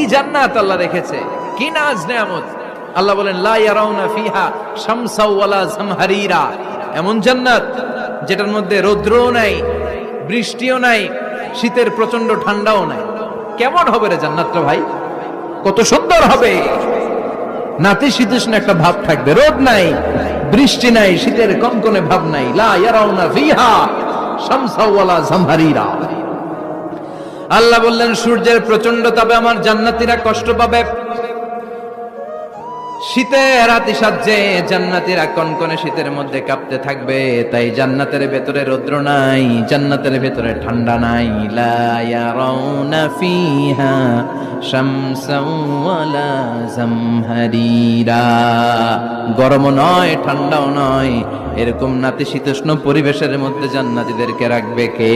কি জান্নাত আল্লাহ রেখেছে, কি নাজ নেয়ামত। আল্লাহ বলেন লা ইয়ারাউনা ফিহা শামসা ওয়ালা জামহারিরা, এমন জান্নাত যেটার মধ্যে রৌদ্রও নাই, বৃষ্টিও নাই, শীতের প্রচন্ড ঠান্ডাও নাই। কেমন হবে রে জান্নাতটা ভাই, কত সুন্দর হবে। নাতিশীতোষ্ণ একটা ভাব থাকবে, রোদ নাই, বৃষ্টি নাই, শীতের কনকনে ভাব নাই। লা ইয়ারাউনা ফিহা শামসা ওয়ালা জামহারিরা। আল্লাহ বললেন সূর্যের প্রচন্ড তাপে আমার জান্নাতীরা কষ্ট পাবে, শীতের আতিশয্যে জান্নাতীরা কনকনে শীতের মধ্যে কাঁপতে থাকবে। তাই জান্নাতের ভেতরে রৌদ্র নাই, জান্নাতের ভেতরে ঠান্ডা নাই। লা ইয়ারাউনা ফিহা শামসাও ওয়ালা জামহারিরা, গরমও নয় ঠান্ডাও নয়, এরকম নাতিশীতোষ্ণ পরিবেশের মধ্যে জান্নাতীদেরকে রাখবে কে?